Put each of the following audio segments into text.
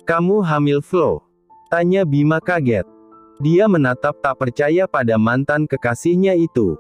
Kamu hamil Flo? Tanya Bima kaget. Dia menatap tak percaya pada mantan kekasihnya itu.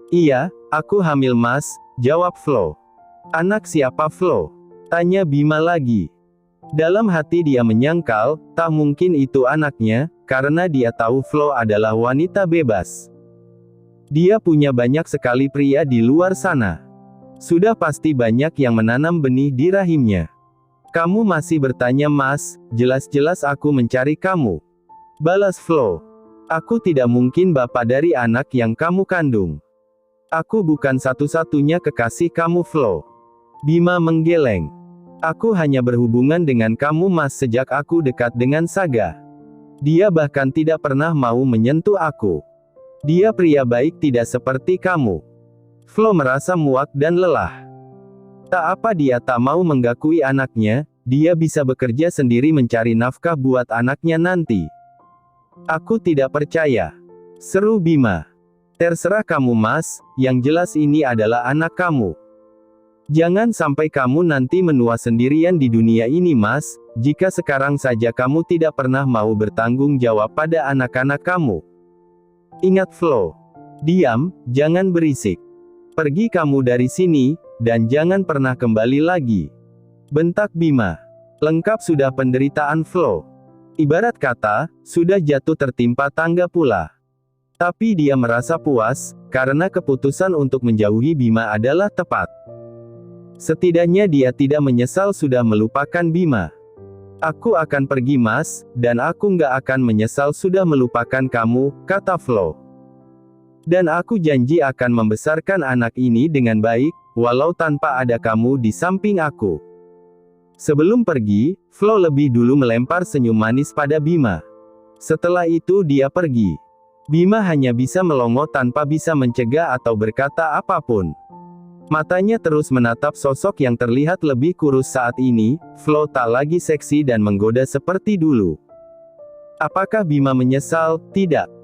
Iya, aku hamil Mas, jawab Flo. Anak siapa Flo? Tanya Bima lagi. Dalam hati dia menyangkal, tak mungkin itu anaknya, karena dia tahu Flo adalah wanita bebas. Dia punya banyak sekali pria di luar sana. Sudah pasti banyak yang menanam benih di rahimnya. Kamu masih bertanya Mas, jelas-jelas aku mencari kamu. Balas Flo. Aku tidak mungkin bapak dari anak yang kamu kandung. Aku bukan satu-satunya kekasih kamu Flo. Bima menggeleng. Aku hanya berhubungan dengan kamu Mas sejak aku dekat dengan Saga. Dia bahkan tidak pernah mau menyentuh aku. Dia pria baik tidak seperti kamu. Flo merasa muak dan lelah. Tak apa dia tak mau menggakui anaknya, dia bisa bekerja sendiri mencari nafkah buat anaknya nanti. Aku tidak percaya. Seru Bima. Terserah kamu Mas, yang jelas ini adalah anak kamu. Jangan sampai kamu nanti menua sendirian di dunia ini Mas, jika sekarang saja kamu tidak pernah mau bertanggung jawab pada anak-anak kamu. Ingat Flo. Diam, jangan berisik. Pergi kamu dari sini, dan jangan pernah kembali lagi. Bentak Bima. Lengkap sudah penderitaan Flo. Ibarat kata, sudah jatuh tertimpa tangga pula. Tapi dia merasa puas, karena keputusan untuk menjauhi Bima adalah tepat. Setidaknya dia tidak menyesal sudah melupakan Bima. Aku akan pergi Mas, dan aku nggak akan menyesal sudah melupakan kamu, kata Flo. Dan aku janji akan membesarkan anak ini dengan baik, walau tanpa ada kamu di samping aku. Sebelum pergi, Flo lebih dulu melempar senyum manis pada Bima. Setelah itu dia pergi. Bima hanya bisa melongo tanpa bisa mencegah atau berkata apapun. Matanya terus menatap sosok yang terlihat lebih kurus saat ini. Flo tak lagi seksi dan menggoda seperti dulu. Apakah Bima menyesal? Tidak.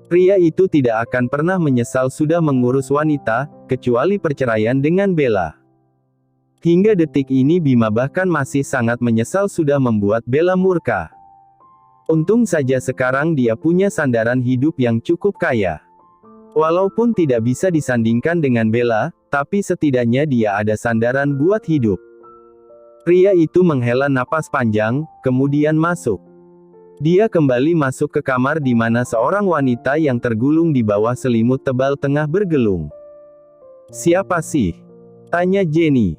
Pria itu tidak akan pernah menyesal sudah mengurus wanita, kecuali perceraian dengan Bella. Hingga detik ini Bima bahkan masih sangat menyesal sudah membuat Bella murka. Untung saja sekarang dia punya sandaran hidup yang cukup kaya. Walaupun tidak bisa disandingkan dengan Bella, tapi setidaknya dia ada sandaran buat hidup. Pria itu menghela napas panjang, kemudian masuk. Dia kembali masuk ke kamar di mana seorang wanita yang tergulung di bawah selimut tebal tengah bergelung. Siapa sih? Tanya Jenny.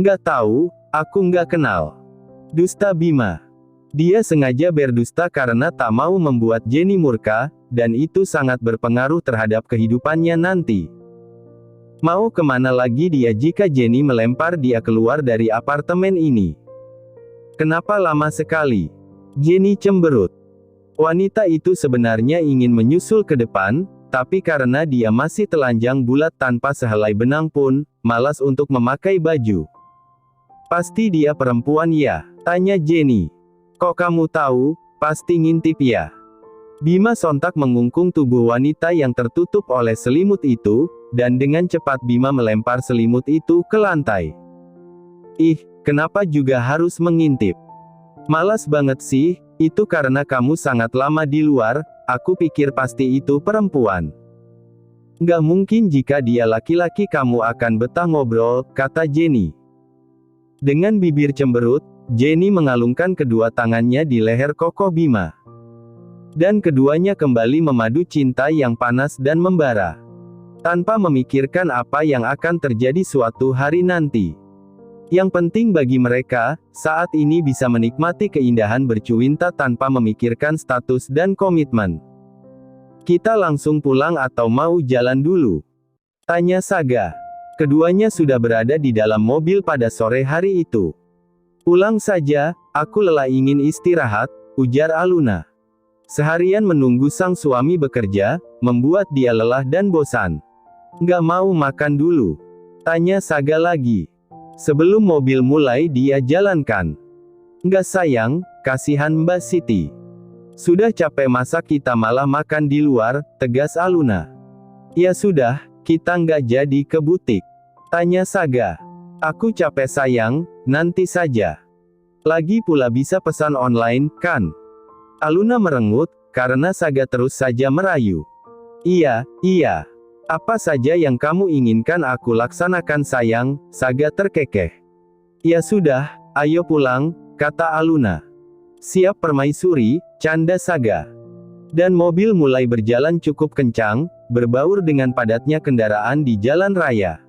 Nggak tahu, aku nggak kenal. Dusta Bima. Dia sengaja berdusta karena tak mau membuat Jenny murka, dan itu sangat berpengaruh terhadap kehidupannya nanti. Mau kemana lagi dia jika Jenny melempar dia keluar dari apartemen ini? Kenapa lama sekali? Jenny cemberut. Wanita itu sebenarnya ingin menyusul ke depan, tapi karena dia masih telanjang bulat tanpa sehelai benang pun, malas untuk memakai baju. Pasti dia perempuan ya? Tanya Jenny. Kok kamu tahu? Pasti ngintip ya? Bima sontak mengungkung tubuh wanita yang tertutup oleh selimut itu, dan dengan cepat Bima melempar selimut itu ke lantai. Ih, kenapa juga harus mengintip? Malas banget sih, itu karena kamu sangat lama di luar, aku pikir pasti itu perempuan. Nggak mungkin jika dia laki-laki kamu akan betah ngobrol, kata Jenny. Dengan bibir cemberut, Jenny mengalungkan kedua tangannya di leher kokoh Bima. Dan keduanya kembali memadu cinta yang panas dan membara. Tanpa memikirkan apa yang akan terjadi suatu hari nanti. Yang penting bagi mereka, saat ini bisa menikmati keindahan bercuinta tanpa memikirkan status dan komitmen. Kita langsung pulang atau mau jalan dulu? Tanya Saga. Keduanya sudah berada di dalam mobil pada sore hari itu. Pulang saja, aku lelah ingin istirahat, ujar Aluna. Seharian menunggu sang suami bekerja, membuat dia lelah dan bosan. Nggak mau makan dulu? Tanya Saga lagi. Sebelum mobil mulai dia jalankan. Nggak sayang, kasihan Mbak Siti. Sudah capek masak kita malah makan di luar, tegas Aluna. Ya sudah, kita nggak jadi ke butik. Tanya Saga. Aku capek sayang, nanti saja. Lagi pula bisa pesan online, kan? Aluna merengut, karena Saga terus saja merayu. Iya, iya. Apa saja yang kamu inginkan aku laksanakan sayang, Saga terkekeh. Ya sudah, ayo pulang, kata Aluna. Siap permaisuri, canda Saga. Dan mobil mulai berjalan cukup kencang, berbaur dengan padatnya kendaraan di jalan raya.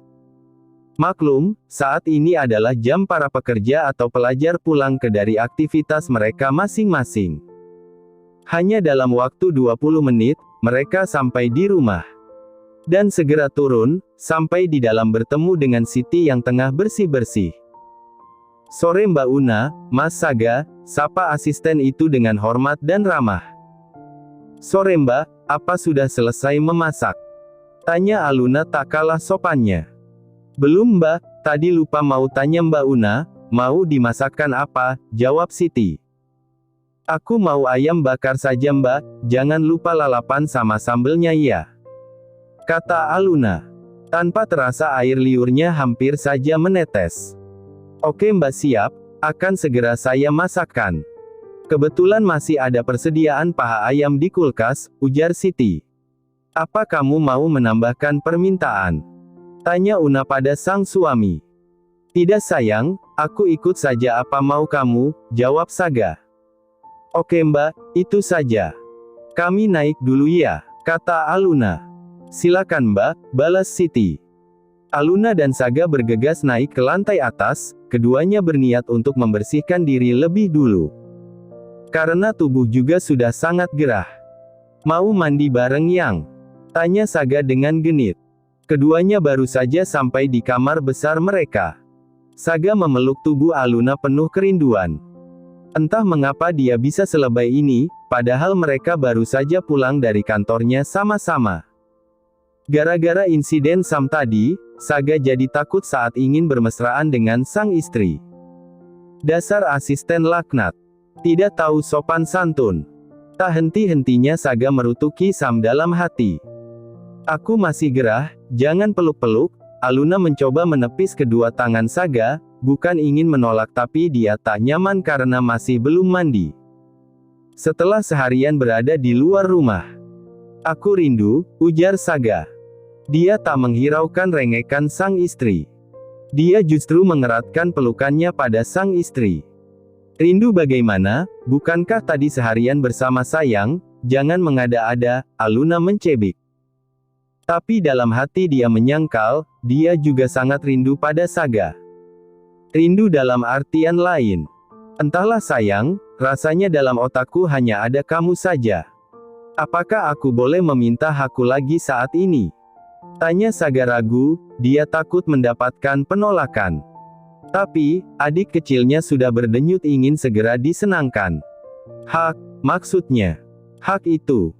Maklum, saat ini adalah jam para pekerja atau pelajar pulang dari aktivitas mereka masing-masing. Hanya dalam waktu 20 menit, mereka sampai di rumah. Dan segera turun, sampai di dalam bertemu dengan Siti yang tengah bersih-bersih. Sore Mbak Una, Mas Saga, sapa asisten itu dengan hormat dan ramah. Sore Mbak, apa sudah selesai memasak? Tanya Aluna tak kalah sopannya. Belum Mbak, tadi lupa mau tanya Mbak Una, mau dimasakkan apa, jawab Siti. Aku mau ayam bakar saja Mbak, jangan lupa lalapan sama sambelnya ya. Kata Aluna. Tanpa terasa air liurnya hampir saja menetes. Oke Mbak siap, akan segera saya masakkan. Kebetulan masih ada persediaan paha ayam di kulkas, ujar Siti. Apa kamu mau menambahkan permintaan? Tanya Una pada sang suami. Tidak sayang, aku ikut saja apa mau kamu, jawab Saga. Oke Mbak, itu saja. Kami naik dulu ya, kata Aluna. Silakan Mbak, balas Siti. Aluna dan Saga bergegas naik ke lantai atas, keduanya berniat untuk membersihkan diri lebih dulu. Karena tubuh juga sudah sangat gerah. Mau mandi bareng Yang? Tanya Saga dengan genit. Keduanya baru saja sampai di kamar besar mereka. Saga memeluk tubuh Aluna penuh kerinduan. Entah mengapa dia bisa selebay ini, padahal mereka baru saja pulang dari kantornya sama-sama. Gara-gara insiden Sam tadi, Saga jadi takut saat ingin bermesraan dengan sang istri. Dasar asisten laknat. Tidak tahu sopan santun. Tak henti-hentinya Saga merutuki Sam dalam hati. Aku masih gerah, jangan peluk-peluk. Aluna mencoba menepis kedua tangan Saga, bukan ingin menolak tapi dia tak nyaman karena masih belum mandi. Setelah seharian berada di luar rumah. Aku rindu, ujar Saga. Dia tak menghiraukan rengekan sang istri. Dia justru mengeratkan pelukannya pada sang istri. Rindu bagaimana, bukankah tadi seharian bersama sayang, jangan mengada-ada, Aluna mencebik. Tapi dalam hati dia menyangkal, dia juga sangat rindu pada Saga. Rindu dalam artian lain. Entahlah sayang, rasanya dalam otakku hanya ada kamu saja. Apakah aku boleh meminta hakku lagi saat ini? Tanya Saga ragu, dia takut mendapatkan penolakan. Tapi, adik kecilnya sudah berdenyut ingin segera disenangkan. Hak, maksudnya. Hak itu.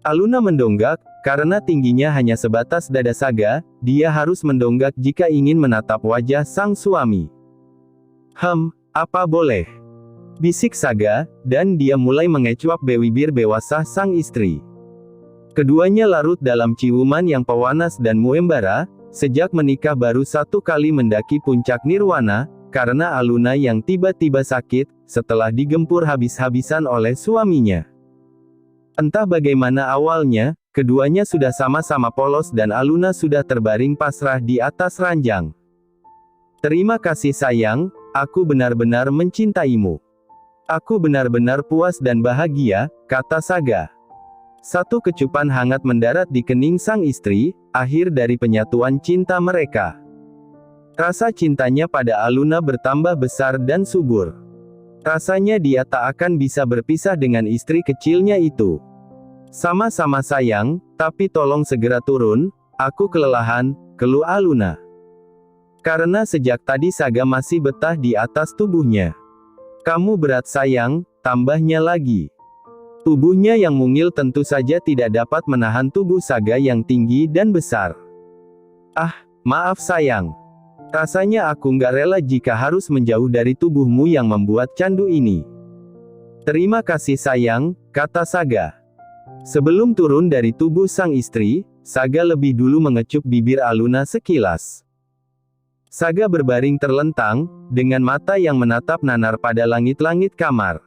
Aluna mendonggak, karena tingginya hanya sebatas dada Saga, dia harus mendonggak jika ingin menatap wajah sang suami. Apa boleh? Bisik Saga, dan dia mulai mengecuap bibir bewasah sang istri. Keduanya larut dalam ciuman yang pewanas dan muembara, sejak menikah baru satu kali mendaki puncak nirwana, karena Aluna yang tiba-tiba sakit, setelah digempur habis-habisan oleh suaminya. Entah bagaimana awalnya, keduanya sudah sama-sama polos dan Aluna sudah terbaring pasrah di atas ranjang. Terima kasih sayang, aku benar-benar mencintaimu. Aku benar-benar puas dan bahagia, kata Saga. Satu kecupan hangat mendarat di kening sang istri, akhir dari penyatuan cinta mereka. Rasa cintanya pada Aluna bertambah besar dan subur. Rasanya dia tak akan bisa berpisah dengan istri kecilnya itu. Sama-sama sayang, tapi tolong segera turun, aku kelelahan, keluh Aluna. Karena sejak tadi Saga masih betah di atas tubuhnya. Kamu berat sayang, tambahnya lagi. Tubuhnya yang mungil tentu saja tidak dapat menahan tubuh Saga yang tinggi dan besar. Ah, maaf sayang. Rasanya aku nggak rela jika harus menjauh dari tubuhmu yang membuat candu ini. Terima kasih sayang, kata Saga. Sebelum turun dari tubuh sang istri, Saga lebih dulu mengecup bibir Aluna sekilas. Saga berbaring terlentang, dengan mata yang menatap nanar pada langit-langit kamar.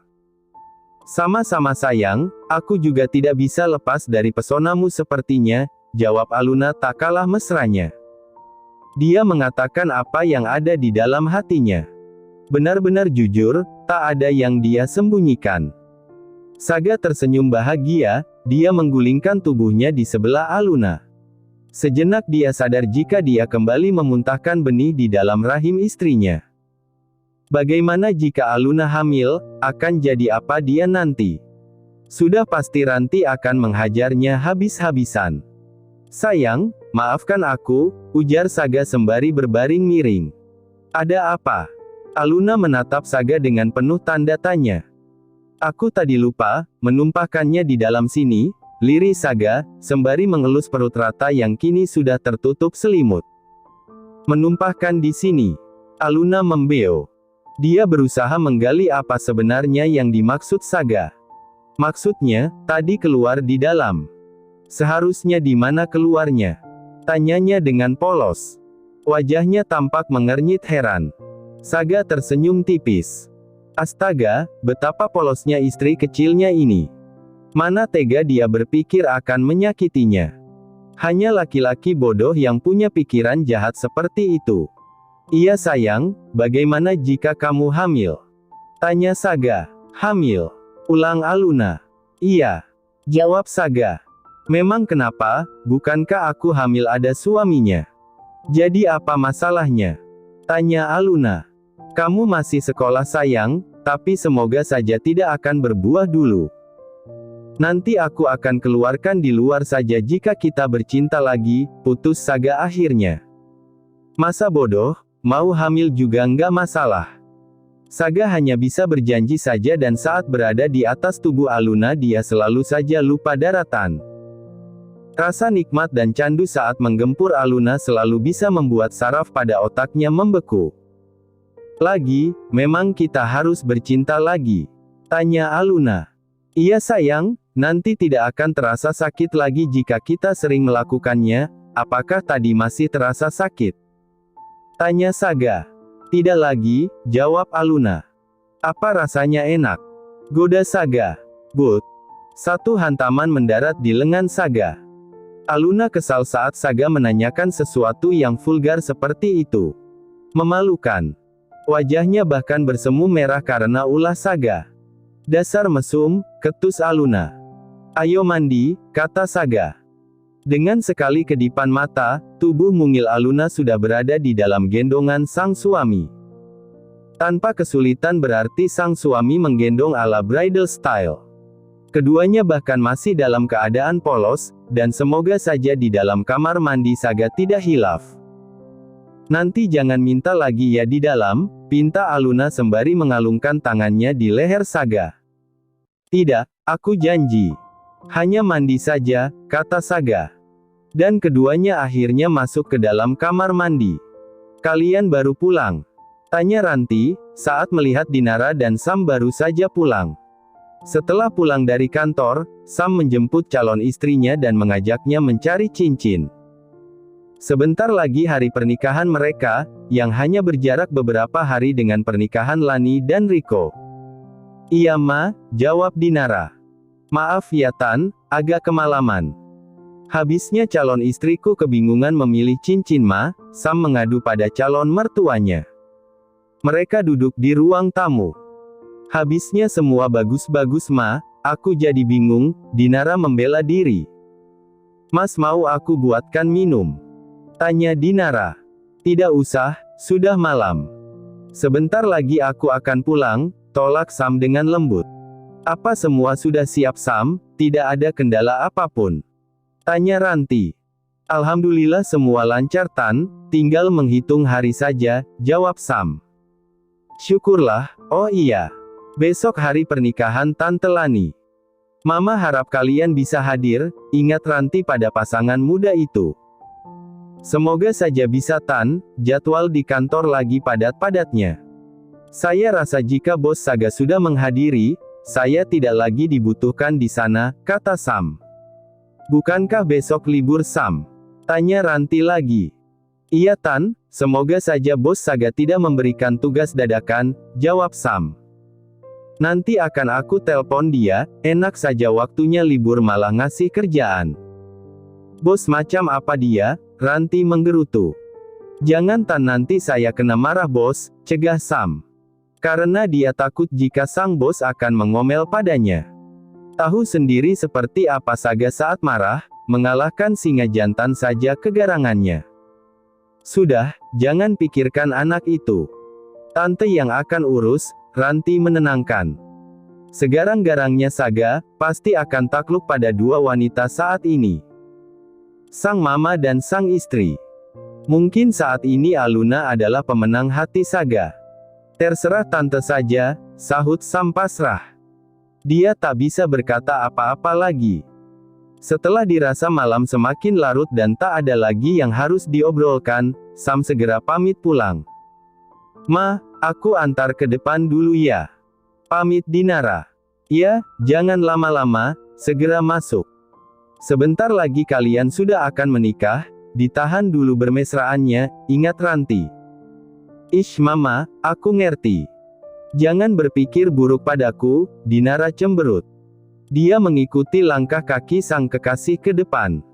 Sama-sama sayang, aku juga tidak bisa lepas dari pesonamu sepertinya, jawab Aluna tak kalah mesranya. Dia mengatakan apa yang ada di dalam hatinya. Benar-benar jujur, tak ada yang dia sembunyikan. Saga tersenyum bahagia, dia menggulingkan tubuhnya di sebelah Aluna. Sejenak dia sadar jika dia kembali memuntahkan benih di dalam rahim istrinya. Bagaimana jika Aluna hamil, akan jadi apa dia nanti? Sudah pasti Ranti akan menghajarnya habis-habisan. Sayang, maafkan aku, ujar Saga sembari berbaring miring. Ada apa? Aluna menatap Saga dengan penuh tanda tanya. Aku tadi lupa, menumpahkannya di dalam sini, lirih Saga, sembari mengelus perut rata yang kini sudah tertutup selimut. Menumpahkan di sini. Aluna membeo. Dia berusaha menggali apa sebenarnya yang dimaksud Saga. Maksudnya, tadi keluar di dalam. Seharusnya di mana keluarnya? Tanyanya dengan polos. Wajahnya tampak mengernyit heran. Saga tersenyum tipis. Astaga, betapa polosnya istri kecilnya ini. Mana tega dia berpikir akan menyakitinya. Hanya laki-laki bodoh yang punya pikiran jahat seperti itu. Iya sayang, bagaimana jika kamu hamil? Tanya Saga. Hamil? Ulang Aluna. Iya. Jawab Saga. Memang kenapa, bukankah aku hamil ada suaminya? Jadi apa masalahnya? Tanya Aluna. Kamu masih sekolah sayang, tapi semoga saja tidak akan berbuah dulu. Nanti aku akan keluarkan di luar saja jika kita bercinta lagi, putus Saga akhirnya. Masa bodoh, mau hamil juga nggak masalah. Saga hanya bisa berjanji saja dan saat berada di atas tubuh Aluna dia selalu saja lupa daratan. Rasa nikmat dan candu saat menggempur Aluna selalu bisa membuat saraf pada otaknya membeku. Lagi, memang kita harus bercinta lagi? Tanya Aluna. Iya sayang, nanti tidak akan terasa sakit lagi jika kita sering melakukannya, apakah tadi masih terasa sakit? Tanya Saga. Tidak lagi, jawab Aluna. Apa rasanya enak? Goda Saga. But. Satu hantaman mendarat di lengan Saga. Aluna kesal saat Saga menanyakan sesuatu yang vulgar seperti itu. Memalukan. Wajahnya bahkan bersemu merah karena ulah Saga. Dasar mesum, ketus Aluna. Ayo mandi, kata Saga. Dengan sekali kedipan mata, tubuh mungil Aluna sudah berada di dalam gendongan sang suami. Tanpa kesulitan berarti sang suami menggendong ala bridal style. Keduanya bahkan masih dalam keadaan polos, dan semoga saja di dalam kamar mandi Saga tidak hilaf. Nanti jangan minta lagi ya di dalam, pinta Aluna sembari mengalungkan tangannya di leher Saga. Tidak, aku janji. Hanya mandi saja, kata Saga. Dan keduanya akhirnya masuk ke dalam kamar mandi. Kalian baru pulang? Tanya Ranti, saat melihat Dinara dan Sam baru saja pulang. Setelah pulang dari kantor, Sam menjemput calon istrinya dan mengajaknya mencari cincin. Sebentar lagi hari pernikahan mereka, yang hanya berjarak beberapa hari dengan pernikahan Lani dan Riko. Iya Ma, jawab Dinara. Maaf ya Tan, agak kemalaman. Habisnya calon istriku kebingungan memilih cincin Ma, Sam mengadu pada calon mertuanya. Mereka duduk di ruang tamu. Habisnya semua bagus-bagus Ma, aku jadi bingung, Dinara membela diri. Mas mau aku buatkan minum? Tanya Dinara. Tidak usah, sudah malam. Sebentar lagi aku akan pulang, tolak Sam dengan lembut. Apa semua sudah siap Sam, tidak ada kendala apapun? Tanya Ranti. Alhamdulillah semua lancar Tan, tinggal menghitung hari saja, jawab Sam. Syukurlah, oh iya. Besok hari pernikahan Tante Lani. Mama harap kalian bisa hadir, ingat Ranti pada pasangan muda itu. Semoga saja bisa Tan, jadwal di kantor lagi padat-padatnya. Saya rasa jika bos Saga sudah menghadiri, saya tidak lagi dibutuhkan di sana, kata Sam. Bukankah besok libur Sam? Tanya Ranti lagi. Iya Tan, semoga saja Bos Saga tidak memberikan tugas dadakan, jawab Sam. Nanti akan aku telpon dia, enak saja waktunya libur malah ngasih kerjaan. Bos macam apa dia? Ranti menggerutu. Jangan Tan, nanti saya kena marah Bos, cegah Sam. Karena dia takut jika sang bos akan mengomel padanya. Tahu sendiri seperti apa Saga saat marah, mengalahkan singa jantan saja kegarangannya. Sudah, jangan pikirkan anak itu. Tante yang akan urus, Ranti menenangkan. Segarang-garangnya Saga, pasti akan takluk pada dua wanita saat ini. Sang mama dan sang istri. Mungkin saat ini Aluna adalah pemenang hati Saga. Terserah tante saja, sahut Sam pasrah. Dia tak bisa berkata apa-apa lagi. Setelah dirasa malam semakin larut dan tak ada lagi yang harus diobrolkan, Sam segera pamit pulang. Ma, aku antar ke depan dulu ya. Pamit Dinara. Ya, jangan lama-lama, segera masuk. Sebentar lagi kalian sudah akan menikah, ditahan dulu bermesraannya, ingat Ranti. Ish mama, aku ngerti. Jangan berpikir buruk padaku, Dinara cemberut. Dia mengikuti langkah kaki sang kekasih ke depan.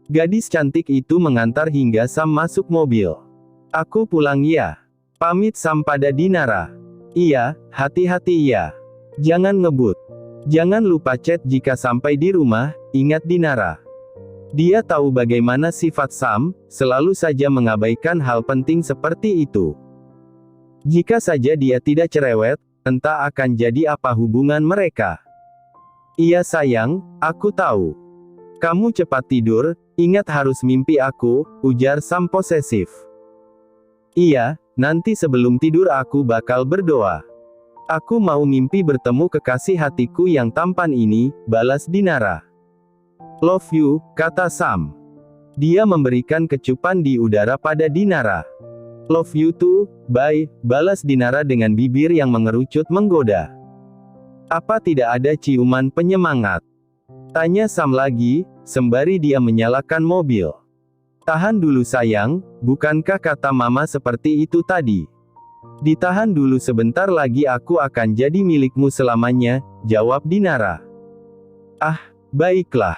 Gadis cantik itu mengantar hingga Sam masuk mobil. Aku pulang ya. Pamit Sam pada Dinara. Iya, hati-hati ya. Jangan ngebut. Jangan lupa chat jika sampai di rumah, ingat Dinara. Dia tahu bagaimana sifat Sam, selalu saja mengabaikan hal penting seperti itu. Jika saja dia tidak cerewet, entah akan jadi apa hubungan mereka. Iya sayang, aku tahu. Kamu cepat tidur, ingat harus mimpi aku, ujar Sam posesif. Iya, nanti sebelum tidur aku bakal berdoa. Aku mau mimpi bertemu kekasih hatiku yang tampan ini, balas Dinara. Love you, kata Sam. Dia memberikan kecupan di udara pada Dinara. Love you too, bye, balas Dinara dengan bibir yang mengerucut menggoda. Apa tidak ada ciuman penyemangat? Tanya Sam lagi, sembari dia menyalakan mobil. Tahan dulu sayang, bukankah kata mama seperti itu tadi? Ditahan dulu sebentar lagi aku akan jadi milikmu selamanya, jawab Dinara. Ah, baiklah.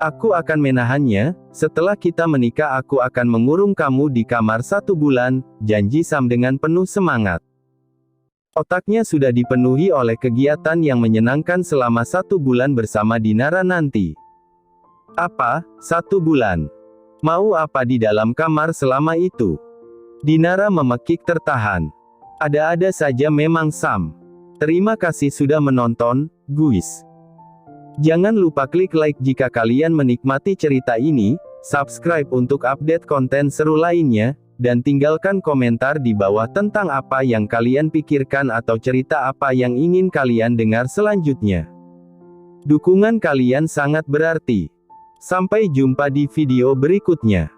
Aku akan menahannya, setelah kita menikah aku akan mengurung kamu di kamar 1 bulan, janji Sam dengan penuh semangat. Otaknya sudah dipenuhi oleh kegiatan yang menyenangkan selama 1 bulan bersama Dinara nanti. Apa, 1 bulan? Mau apa di dalam kamar selama itu? Dinara memekik tertahan. Ada-ada saja memang Sam. Terima kasih sudah menonton, guys. Jangan lupa klik like jika kalian menikmati cerita ini, subscribe untuk update konten seru lainnya, dan tinggalkan komentar di bawah tentang apa yang kalian pikirkan atau cerita apa yang ingin kalian dengar selanjutnya. Dukungan kalian sangat berarti. Sampai jumpa di video berikutnya.